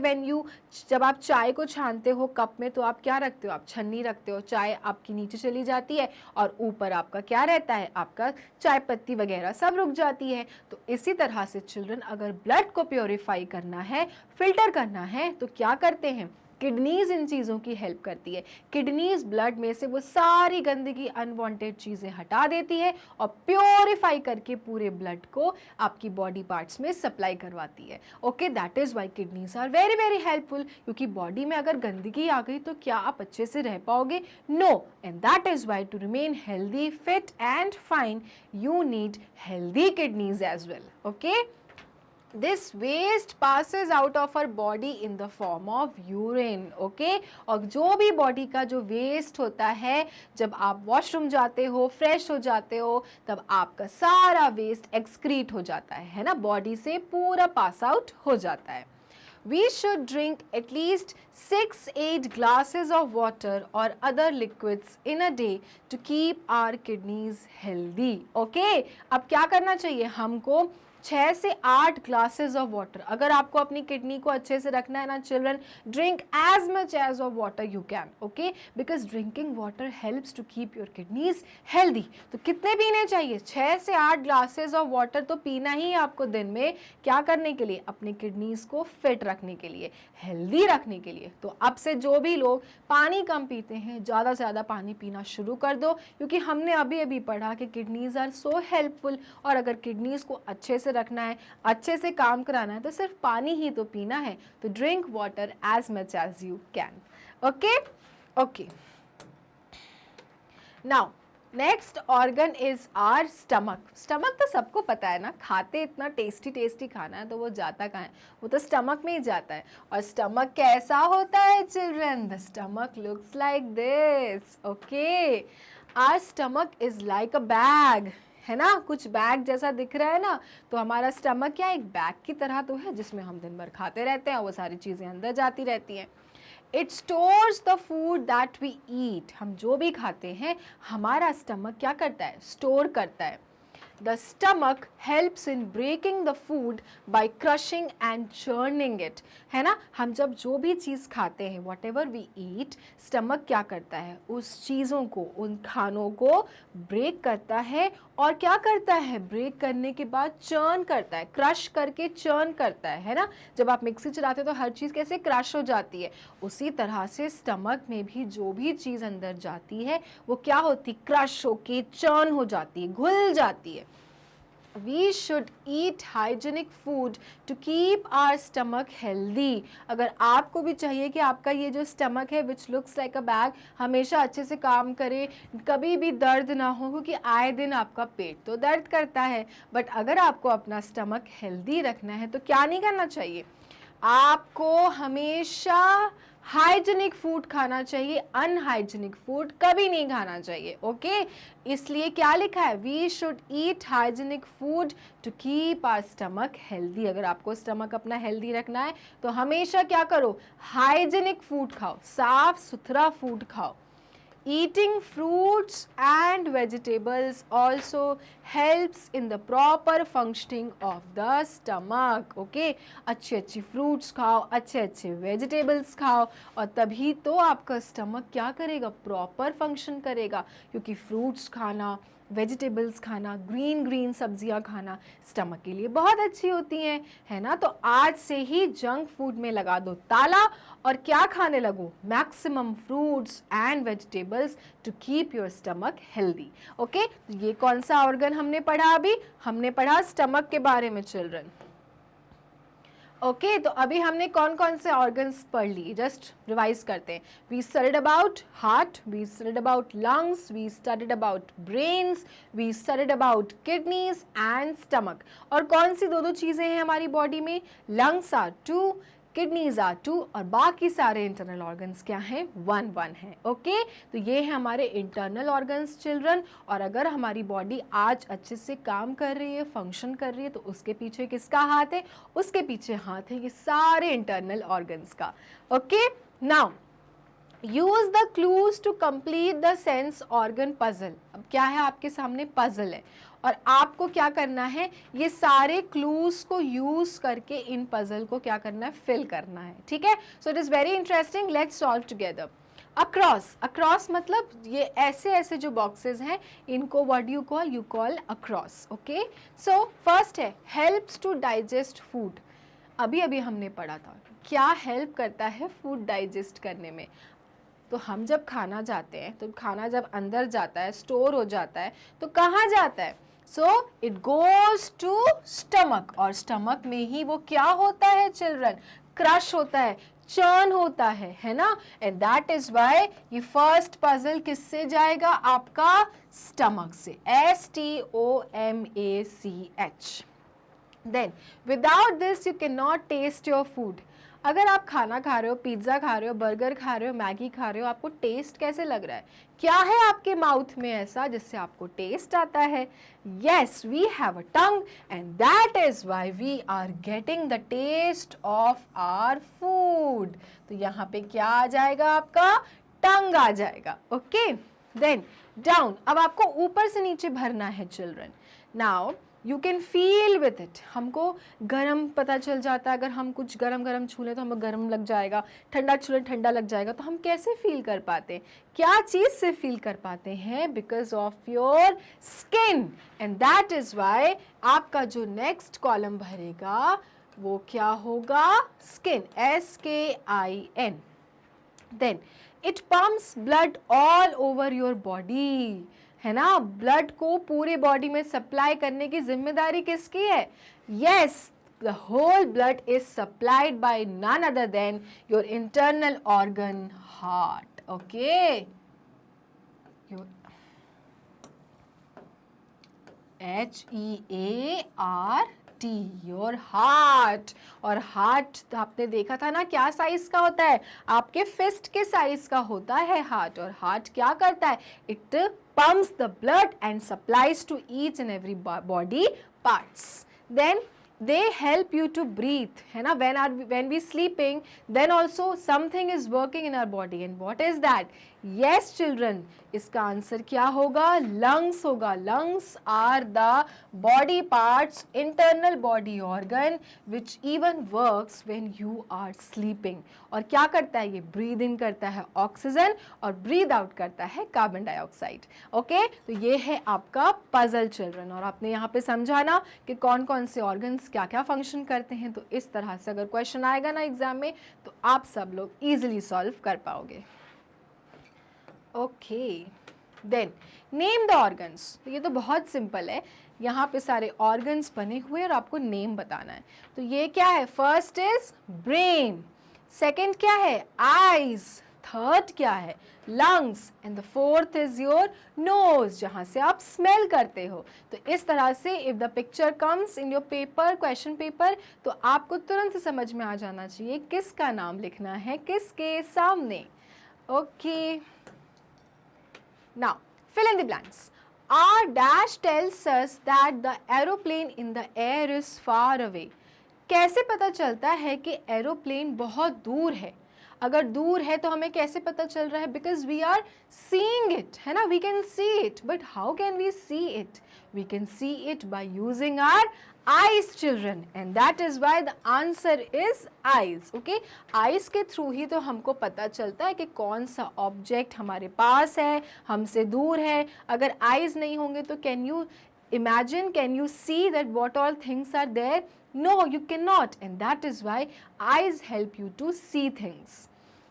जब आप चाय को छानते हो कप में तो आप क्या रखते हो, आप छन्नी रखते हो, चाय आपकी नीचे चली जाती है और ऊपर आपका क्या रहता है, आपका चाय पत्ती वगैरह सब रुक जाती है. तो इसी तरह से चिल्ड्रन, अगर ब्लड को प्योरीफाई करना है, फिल्टर करना है, तो क्या करते हैं, किडनीज इन चीज़ों की हेल्प करती है. किडनीज ब्लड में से वो सारी गंदगी, अनवांटेड चीज़ें हटा देती है और प्योरीफाई करके पूरे ब्लड को आपकी बॉडी पार्ट्स में सप्लाई करवाती है. Okay, that is why kidneys are very very helpful. क्योंकि बॉडी में अगर गंदगी आ गई तो क्या आप अच्छे से रह पाओगे, no. And that is why to remain healthy, fit and fine, you need healthy kidneys as well. Okay, this waste passes out of our body in the form of urine. Okay? और जो भी body का जो waste होता है, जब आप washroom जाते हो, फ्रेश हो जाते हो, तब आपका सारा वेस्ट एक्सक्रीट हो जाता है ना, बॉडी से पूरा पास आउट हो जाता है. We should drink at least 6-8 glasses of water or other liquids in a day to keep our kidneys healthy. Okay? अब क्या करना चाहिए हमको, 6 से 8 ग्लासेस ऑफ वाटर. अगर आपको अपनी किडनी को अच्छे से रखना है ना children, drink as much as of water you can. Okay, because drinking water helps to keep your kidneys healthy. तो कितने पीने चाहिए, 6 से 8 ग्लासेस ऑफ वाटर तो पीना ही है आपको दिन में. क्या करने के लिए, अपने किडनीज को फिट रखने के लिए, हेल्दी रखने के लिए. तो अब से जो भी लोग पानी कम पीते हैं, ज़्यादा से ज़्यादा पानी पीना शुरू कर दो. क्योंकि हमने अभी अभी पढ़ा कि किडनीज आर सो हेल्पफुल. और अगर किडनीज को अच्छे से रखना है, अच्छे से काम कराना है, तो सिर्फ पानी ही तो पीना है. तो drink water as much as you can. Okay okay, now next organ is our stomach. Stomach तो सबको पता है ना, खाते इतना टेस्टी टेस्टी खाना है तो वो जाता कहाँ है, वो तो स्टमक में ही जाता है. और स्टमक कैसा होता है children, the stomach looks like this. Okay, our stomach is like a bag, है ना, कुछ बैग जैसा दिख रहा है ना. तो हमारा स्टमक क्या, एक बैग की तरह तो है जिसमें हम दिन भर खाते रहते हैं, वो सारी चीज़ें अंदर जाती रहती हैं. It stores the food that we eat. हम जो भी खाते हैं हमारा स्टमक क्या करता है, स्टोर करता है. The stomach helps in breaking the food by crushing and churning it. है ना, हम जब जो भी चीज़ खाते हैं, whatever we eat, स्टमक क्या करता है, उस चीज़ों को, उन खानों को ब्रेक करता है. और क्या करता है, ब्रेक करने के बाद चर्न करता है, क्रश करके चर्न करता है ना. जब आप मिक्सी चलाते हो तो हर चीज़ कैसे क्रश हो जाती है, उसी तरह से स्टमक में भी जो भी चीज़ अंदर जाती है वो क्या होती, क्रश होके चर्न हो जाती है, घुल जाती है. We should eat hygienic food to keep our stomach healthy. अगर आपको भी चाहिए कि आपका ये जो स्टमक है which looks like a bag हमेशा अच्छे से काम करे, कभी भी दर्द ना हो, क्योंकि आए दिन आपका पेट तो दर्द करता है. बट अगर आपको अपना स्टमक हेल्दी रखना है तो क्या नहीं करना चाहिए, आपको हमेशा हाइजीनिक फूड खाना चाहिए, अनहाइजीनिक फूड कभी नहीं खाना चाहिए. ओके, इसलिए क्या लिखा है, we should eat hygienic food to keep our stomach healthy. अगर आपको स्टमक अपना हेल्दी रखना है तो हमेशा क्या करो, हाइजीनिक फूड खाओ, साफ सुथरा फूड खाओ. eating fruits and vegetables also helps in the proper functioning of the stomach. Okay, अच्छे अच्छे fruits खाओ, अच्छे अच्छे vegetables खाओ, और तभी तो आपका stomach क्या करेगा, proper function करेगा, क्योंकि fruits खाना, वेजिटेबल्स खाना, ग्रीन ग्रीन सब्जियां खाना स्टमक के लिए बहुत अच्छी होती हैं, है ना। तो आज से ही जंक फूड में लगा दो ताला और क्या खाने लगो, maximum fruits and vegetables to keep your stomach healthy. Okay, तो ये कौन सा ऑर्गन हमने पढ़ा, अभी हमने पढ़ा स्टमक के बारे में चिल्ड्रन। ओके, तो अभी हमने कौन कौन से ऑर्गन्स पढ़ लिए, जस्ट रिवाइज करते हैं। We studied about heart, we studied about lungs, we studied about brains, we studied about kidneys and stomach. और कौन सी दो दो चीज़ें हैं हमारी बॉडी में, लंग्स आर 2, किडनीज आर 2, और बाकी सारे इंटरनल ऑर्गन्स क्या हैं, 1 है। ओके, तो ये है हमारे इंटरनल ऑर्गन्स चिल्ड्रन। और अगर हमारी बॉडी आज अच्छे से काम कर रही है, फंक्शन कर रही है, तो उसके पीछे किसका हाथ है, उसके पीछे हाथ है ये सारे इंटरनल ऑर्गन्स का। Okay, now use the clues to complete the sense organ puzzle. अब क्या है, आपके सामने पजल है और आपको क्या करना है, ये सारे क्लूज को यूज करके इन पजल को क्या करना है, फिल करना है। ठीक है, so it is very interesting, let's solve together. Across, across मतलब ये ऐसे ऐसे जो बॉक्सेस हैं इनको what you call across. Okay, so first है हेल्प्स टू डाइजेस्ट फूड। अभी अभी हमने पढ़ा था क्या हेल्प करता है फूड डाइजेस्ट करने में। तो हम जब खाना जाते हैं, तो खाना जब अंदर जाता है, स्टोर हो जाता है, तो कहाँ जाता है, so it goes to stomach, और स्टमक में ही वो क्या होता है चिल्ड्रन, क्रश होता है, चर्न होता है ना। एंड दैट इज वाई ये फर्स्ट पजल किससे जाएगा, आपका स्टमक से, STOMACH। Then without this you can not taste your food. अगर आप खाना खा रहे हो, पिज्ज़ा खा रहे हो, बर्गर खा रहे हो, मैगी खा रहे हो, आपको टेस्ट कैसे लग रहा है, क्या है आपके माउथ में ऐसा जिससे आपको टेस्ट आता है, yes we have a tongue and that is why we are getting the taste of our food. तो यहाँ पे क्या आ जाएगा, आपका टंग आ जाएगा। ओके, देन डाउन, अब आपको ऊपर से नीचे भरना है children. Now you can feel with it, हमको गरम पता चल जाता है, अगर हम कुछ गरम गरम छू लें तो हमें गरम लग जाएगा, ठंडा छू लें ठंडा लग जाएगा। तो हम कैसे फील कर पाते हैं, क्या चीज़ से फील कर पाते हैं, because of your skin. And that is why आपका जो नेक्स्ट कॉलम भरेगा वो क्या होगा, skin, SKIN। Then it pumps blood all over your body, है ना, ब्लड को पूरे बॉडी में सप्लाई करने की जिम्मेदारी किसकी है, yes, the whole blood is supplied by none other than your internal organ heart. Okay, HEART, your heart. और हार्ट तो आपने देखा था ना क्या साइज का होता है, आपके फिस्ट के साइज का होता है हार्ट। और हार्ट क्या करता है, it pumps the blood and supplies to each and every body parts. Then they help you to breathe, है ना, when we sleeping then also something is working in our body, and what is that, yes children, इसका answer क्या होगा, lungs होगा। lungs are the body parts, internal body organ which even works when you are sleeping। और क्या करता है ये, breathe in करता है ऑक्सीजन और breathe out करता है कार्बन डाइऑक्साइड। ओके, तो ये है आपका पजल चिल्ड्रन। और आपने यहाँ पे समझाना कि कौन कौन से ऑर्गन्स क्या क्या फंक्शन करते हैं। तो इस तरह से अगर क्वेश्चन आएगा ना एग्जाम में तो आप सब लोग इजीली सॉल्व कर पाओगे। Okay, then name the organs. तो ये तो बहुत सिंपल है, यहाँ पे सारे ऑर्गन्स बने हुए और आपको नेम बताना है। तो ये क्या है, फर्स्ट इज ब्रेन, सेकंड क्या है, आईज, थर्ड क्या है, lungs, and the fourth is your nose, जहाँ से आप स्मेल करते हो। तो इस तरह से if the picture comes in your paper, question paper, तो आपको तुरंत समझ में आ जाना चाहिए किसका नाम लिखना है किसके सामने। Okay, now fill in the blanks. Our dash tells us that the aeroplane in the air is far away. कैसे पता चलता है कि एरोप्लेन बहुत दूर है। अगर दूर है तो हमें कैसे पता चल रहा है? Because we are seeing it, है ना, we can see it. But how can we see it? We can see it by using our eyes, children, and that is why the answer is eyes. Okay, eyes के through ही तो हमको पता चलता है कि कौन सा ऑब्जेक्ट हमारे पास है, हमसे दूर है. अगर eyes नहीं होंगे तो can you imagine, can you see that what all things are there? No, you cannot, and that is why eyes help you to see things.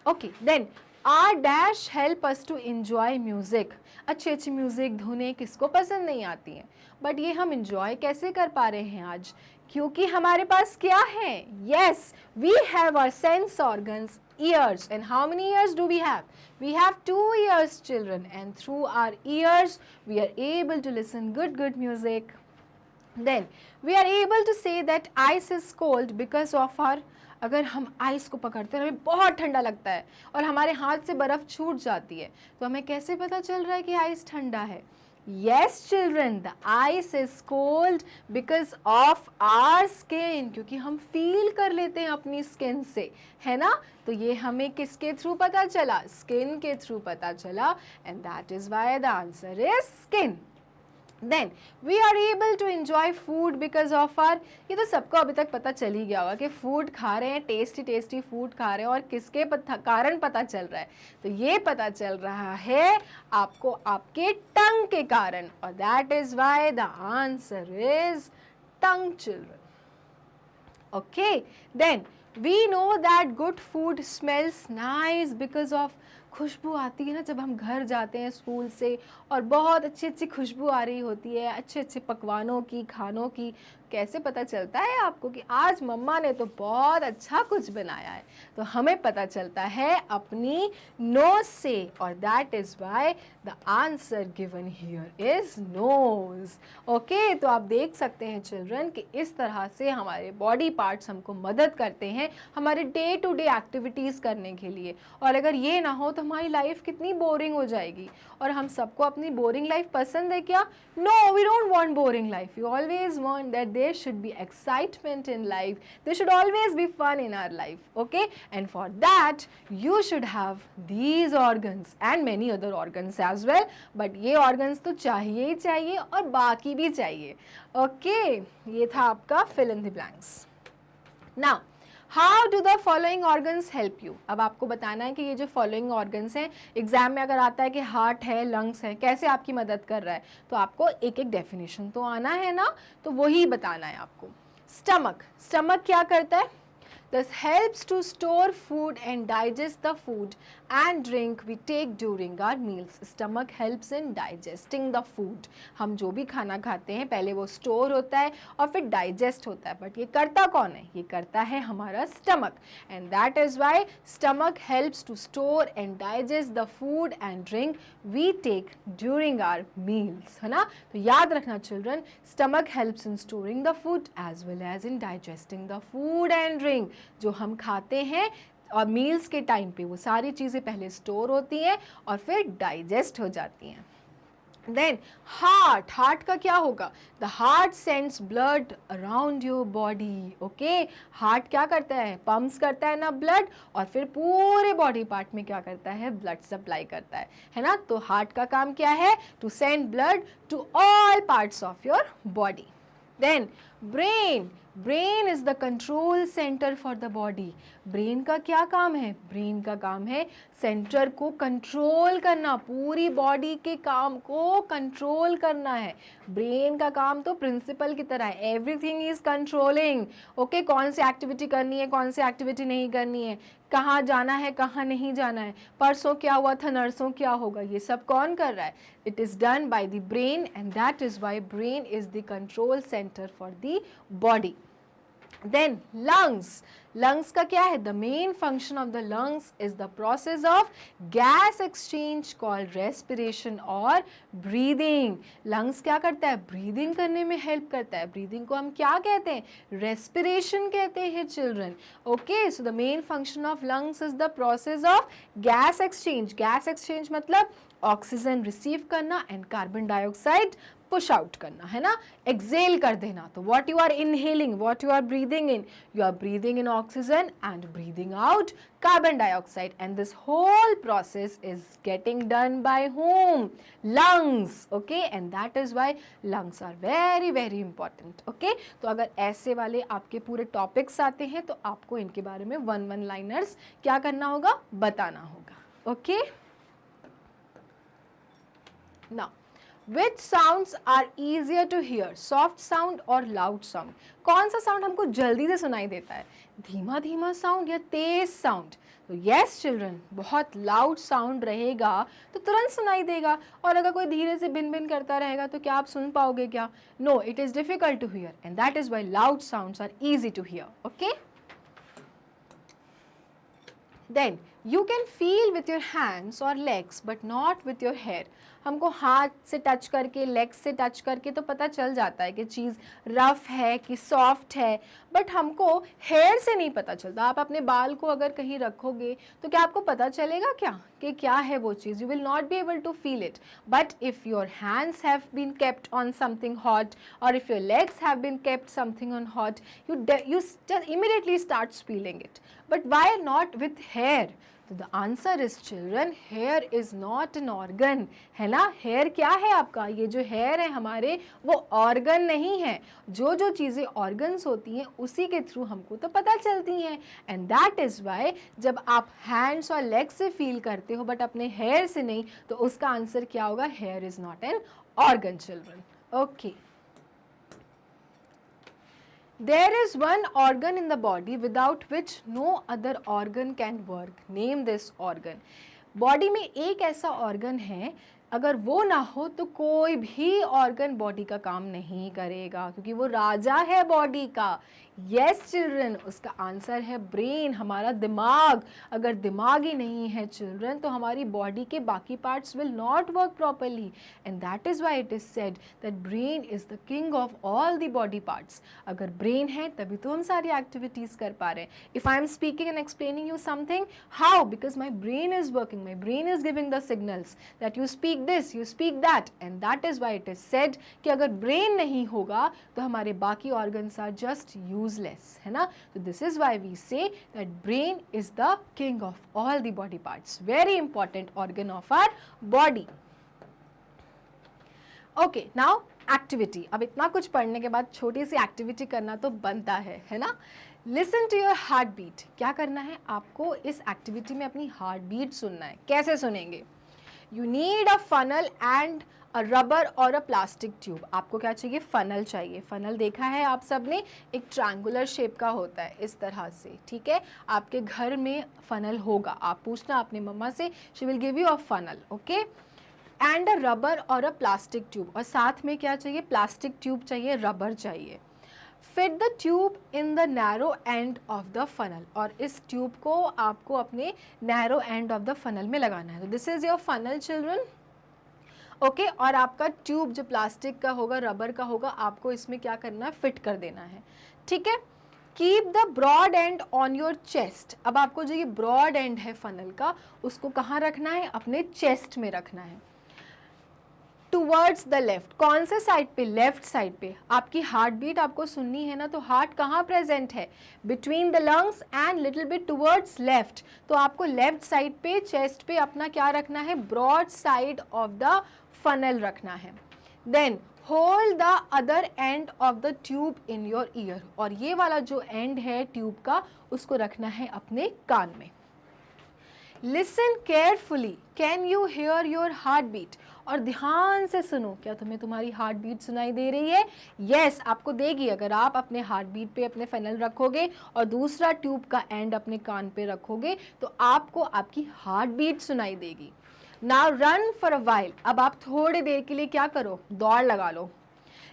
Okay, then our dash help us to enjoy music. अच्छी अच्छी music धुनें किसको पसंद नहीं आती हैं, but ये हम enjoy कैसे कर पा रहे हैं आज? क्योंकि हमारे पास क्या है? Yes, we have our sense organs, ears. And how many ears do we have? We have 2 ears, children, and through our ears we are able to listen good music. Then we are able to say that ice is cold because of our, अगर हम ice को पकड़ते हैं हमें बहुत ठंडा लगता है और हमारे हाथ से बर्फ़ छूट जाती है, तो हमें कैसे पता चल रहा है कि आइस ठंडा है? Yes, children, the ice is cold because of our skin. क्योंकि हम फील कर लेते हैं अपनी स्किन से, है ना? तो ये हमें किसके थ्रू पता चला? स्किन के थ्रू पता चला, and that is why the answer is skin. Then we are able to enjoy food because of our, ये तो सबको अभी तक पता चल ही गया होगा कि फूड खा रहे हैं, टेस्टी फूड खा रहे हैं, और किसके कारण पता चल रहा है? तो ये पता चल रहा है आपको आपके टंग के कारण, और that is why the answer is tongue, children. Okay, then we know that good food smells nice because of, खुशबू आती है ना जब हम घर जाते हैं स्कूल से और बहुत अच्छी अच्छी खुशबू आ रही होती है अच्छे अच्छे पकवानों की, खानों की. कैसे पता चलता है आपको कि आज मम्मा ने तो बहुत अच्छा कुछ बनाया है? तो हमें पता चलता है अपनी नोज से, और that is why the answer given here is nose. Okay, तो आप देख सकते हैं चिल्ड्रन कि इस तरह से हमारे बॉडी पार्ट्स हमको मदद करते हैं हमारे डे टू डे एक्टिविटीज़ करने के लिए. और अगर ये ना हो तो हमारी लाइफ कितनी बोरिंग हो जाएगी. और हम सबको अपनी बोरिंग लाइफ पसंद है क्या? No, we don't want boring life. We always want that there should be excitement in life. There should always be fun in our life. Okay, and for that you should have these organs and many other organs as well. But ये organs तो चाहिए ही चाहिए और बाकी भी चाहिए. Okay, ये था आपका fill in the blanks. Now, how do the following organs help you? अब आपको बताना है कि ये जो फॉलोइंग ऑर्गन्स हैं, एग्जाम में अगर आता है कि हार्ट है, लंग्स है, कैसे आपकी मदद कर रहा है, तो आपको एक एक डेफिनेशन तो आना है ना, तो वही बताना है आपको. स्टमक, स्टमक क्या करता है? This helps to store food and digest the food and drink we take during our meals. Stomach helps in digesting the food. हम जो भी खाना खाते हैं पहले वो स्टोर होता है और फिर डाइजेस्ट होता है, बट ये करता कौन है? ये करता है हमारा stomach. And that is why stomach helps to store and digest the food and drink we take during our meals, है ना? तो याद रखना children, stomach helps in storing the food as well as in digesting the food and drink. जो हम खाते हैं और मील्स के टाइम पे वो सारी चीज़ें पहले स्टोर होती हैं और फिर डाइजेस्ट हो जाती हैं. देन हार्ट, हार्ट का क्या होगा? The heart sends blood around your body. Okay, heart क्या करता है? पम्प्स करता है ना ब्लड, और फिर पूरे बॉडी पार्ट में क्या करता है? ब्लड सप्लाई करता है ना? तो हार्ट का काम क्या है? To send blood to all parts of your body. Then brain, brain is the control centre for the body. Brain का क्या काम है? ब्रेन का काम है सेंटर को कंट्रोल करना, पूरी बॉडी के काम को कंट्रोल करना है. ब्रेन का काम तो प्रिंसिपल की तरह है, एवरीथिंग इज कंट्रोलिंग. ओके, कौन सी एक्टिविटी करनी है, कौन सी एक्टिविटी नहीं करनी है, कहाँ जाना है, कहाँ नहीं जाना है, परसों क्या हुआ था, नरसों क्या होगा, ये सब कौन कर रहा है? It is done by the brain, and that is Y brain is the control centre for the body. Then lungs, lungs का क्या है? The main function of the lungs is the process of gas exchange called respiration और breathing. lungs क्या करता है? breathing करने में help करता है. breathing को हम क्या कहते हैं? respiration कहते हैं children. Okay, so the main function of lungs is the process of gas exchange. gas exchange मतलब ऑक्सीजन रिसीव करना and carbon dioxide push out करना, है ना, एक्सेल कर देना. तो what you are inhaling, what you are breathing in, you are breathing in oxygen and breathing out carbon dioxide, and this whole process is getting done by whom? Lungs. Okay, and that is why lungs are very very important. Okay, तो अगर ऐसे वाले आपके पूरे topics आते हैं तो आपको इनके बारे में वन लाइनर्स क्या करना होगा, बताना होगा. Okay, now which sounds are easier to hear, soft sound or loud sound? कौन सा साउंड हमको जल्दी से सुनाई देता है, धीमा धीमा साउंड या तेज साउंड? तो यस चिल्ड्रन, बहुत लाउड साउंड रहेगा तो तुरंत सुनाई देगा, और अगर कोई धीरे से भिन भिन करता रहेगा तो क्या आप सुन पाओगे क्या? No, it is difficult to hear, and that is why loud sounds are easy to hear. Okay, then you can feel with your hands or legs but not with your hair. हमको हाथ से touch करके, legs से touch करके तो पता चल जाता है कि चीज़ रफ है कि सॉफ्ट है, बट हमको हेयर से नहीं पता चलता. आप अपने बाल को अगर कहीं रखोगे तो क्या आपको पता चलेगा क्या कि क्या है वो चीज़? You will not be able to feel it. But if your hands have been kept on something hot, और if your legs have been kept something on hot, you immediately starts feeling it. But why not with hair? तो the answer is children, here is not an organ, है ना. Hair क्या है आपका, ये जो hair है हमारे वो ऑर्गन नहीं है. जो जो चीज़ें ऑर्गन्स होती हैं उसी के थ्रू हमको तो पता चलती हैं, एंड दैट इज़ वाई जब आप हैंड्स और लेग्स से फील करते हो बट अपने हेयर से नहीं, तो उसका आंसर क्या होगा, here is not an organ children. Okay, there is one organ in the body without which no other organ can work. Name this organ. Body में एक ऐसा ऑर्गन है, अगर वो ना हो तो कोई भी ऑर्गन बॉडी का काम नहीं करेगा, क्योंकि वो राजा है बॉडी का. यस चिल्ड्रन, उसका आंसर है ब्रेन, हमारा दिमाग. अगर दिमाग ही नहीं है चिल्ड्रन तो हमारी बॉडी के बाकी parts will not work properly, and that is why it is said that brain is the king of all the body parts. अगर ब्रेन है तभी तो हम सारी एक्टिविटीज़ कर पा रहे हैं. If I am speaking and explaining you something, how? Because my brain is working, my brain is giving the signals that you speak this, you speak that, and that is why it is said कि अगर brain नहीं होगा तो हमारे बाकी organs are just useless, है ना. तो this is why we say that brain is the king of all the body parts, very important organ of our body. Okay, now activity. अब इतना कुछ पढ़ने के बाद छोटी सी एक्टिविटी करना तो बनता है ना. Listen to your heart beat. क्या करना है आपको, इस एक्टिविटी में अपनी हार्ट बीट सुनना है. कैसे सुनेंगे? You need a funnel and a rubber और a plastic tube. आपको क्या चाहिए, फनल चाहिए. फनल देखा है आप सब ने, एक ट्रायंगुलर शेप का होता है इस तरह से, ठीक है. आपके घर में फनल होगा, आप पूछना अपने मम्मा से, she will give you a funnel. Okay, and a rubber और अ प्लास्टिक ट्यूब. और साथ में क्या चाहिए, प्लास्टिक ट्यूब चाहिए, रबर चाहिए. Fit the tube in the narrow and of the funnel. और इस ट्यूब को आपको अपने narrow and of the funnel में लगाना है. तो this is your funnel children. Okay, और आपका ट्यूब जो प्लास्टिक का होगा, रबर का होगा, आपको इसमें क्या करना है, फिट कर देना है. ठीक है. Keep the broad end on your chest. अब आपको जो ये ब्रॉड एंड है फनल का, उसको कहाँ रखना है, अपने चेस्ट में रखना है. Towards the left. कौन से साइड पे, लेफ्ट साइड पे. आपकी हार्ट बीट आपको सुननी है ना, तो हार्ट कहाँ प्रेजेंट है, between the lungs and little bit towards left. तो आपको लेफ्ट साइड पे, चेस्ट पे अपना क्या रखना है, broad side of the funnel रखना है. Then hold the other end of the tube in your ear. और ये वाला जो एंड है ट्यूब का, उसको रखना है अपने कान में. Listen carefully. Can you hear your heart beat. और ध्यान से सुनो, क्या तुम्हें तुम्हारी हार्ट बीट सुनाई दे रही है? यस, आपको देगी. अगर आप अपने हार्ट बीट पे अपने फनल रखोगे और दूसरा ट्यूब का एंड अपने कान पे रखोगे तो आपको आपकी हार्ट बीट सुनाई देगी. Now run for a while. अब आप थोड़ी देर के लिए क्या करो, दौड़ लगा लो.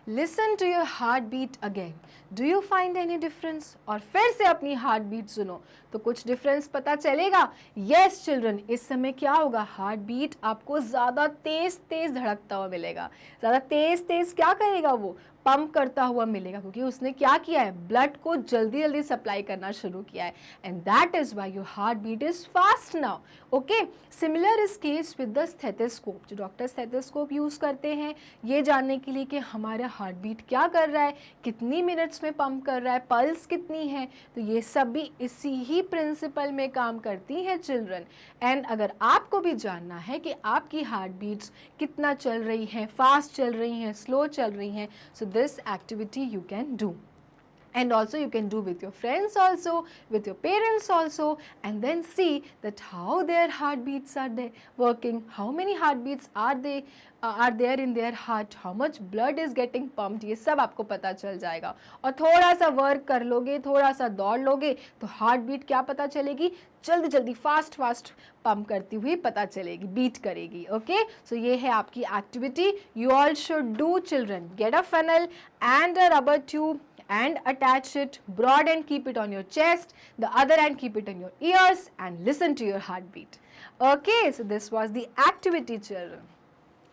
Listen to your heart beat again. Do you find any difference. और फिर से अपनी हार्ट बीट सुनो, तो कुछ डिफरेंस पता चलेगा. यस चिल्ड्रन, इस समय क्या होगा, हार्ट बीट आपको ज़्यादा तेज तेज धड़कता हुआ मिलेगा. ज़्यादा तेज तेज क्या करेगा, वो पंप करता हुआ मिलेगा, क्योंकि उसने क्या किया है, ब्लड को जल्दी जल्दी सप्लाई करना शुरू किया है, and that is why your heart beat is fast now. Okay, similar is case with the stethoscope. जो डॉक्टर स्टेथोस्कोप यूज करते हैं ये जानने के लिए कि हमारा हार्ट बीट क्या कर रहा है, कितनी मिनट्स में पंप कर रहा है, पल्स कितनी है, तो ये सब भी इसी ही प्रिंसिपल में काम करती हैं चिल्ड्रन। एंड अगर आपको भी जानना है कि आपकी हार्ट बीट्स कितना चल रही हैं, फास्ट चल रही हैं, स्लो चल रही हैं, so this activity you can do. And also you can do with your friends also, with your parents also, and then see that how their heartbeats are they working, how many heartbeats are there in their heart, how much blood is getting pumped, ये सब आपको पता चल जाएगा। और थोड़ा सा work कर लोगे, थोड़ा सा दौड़ लोगे, तो हार्ट बीट क्या पता चलेगी, जल्दी जल्दी फास्ट फास्ट पंप करती हुई पता चलेगी, बीट करेगी। ओके, सो ये है आपकी activity. You all should do children, get a funnel and a rubber tube and attach it broad and keep it on your chest, the other end keep it in your ears and listen to your heartbeat. Okay, so this was the activity children.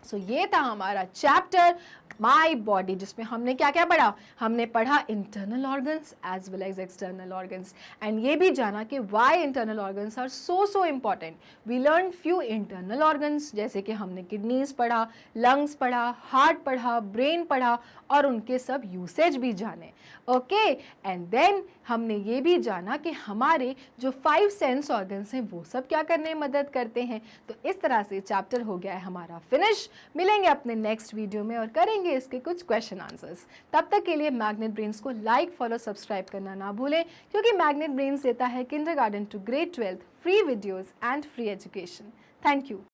So ये था हमारा chapter my body, जिसमें हमने क्या क्या पढ़ा, हमने पढ़ा internal organs as well as external organs, and ये भी जाना कि why internal organs are so important. We learn few internal organs, जैसे कि हमने किडनीज पढ़ा, लंग्स पढ़ा, हार्ट पढ़ा, ब्रेन पढ़ा, और उनके सब यूसेज भी जाने। ओके, एंड देन हमने ये भी जाना कि हमारे जो 5 सेंस ऑर्गन्स हैं वो सब क्या करने में मदद करते हैं। तो इस तरह से चैप्टर हो गया है हमारा फिनिश। मिलेंगे अपने नेक्स्ट वीडियो में और करेंगे इसके कुछ क्वेश्चन आंसर्स। तब तक के लिए मैग्नेट ब्रेन्स को लाइक, फॉलो, सब्सक्राइब करना ना भूलें, क्योंकि मैग्नेट ब्रेन्स देता है kindergarten to grade 12 free videos and free education. Thank you.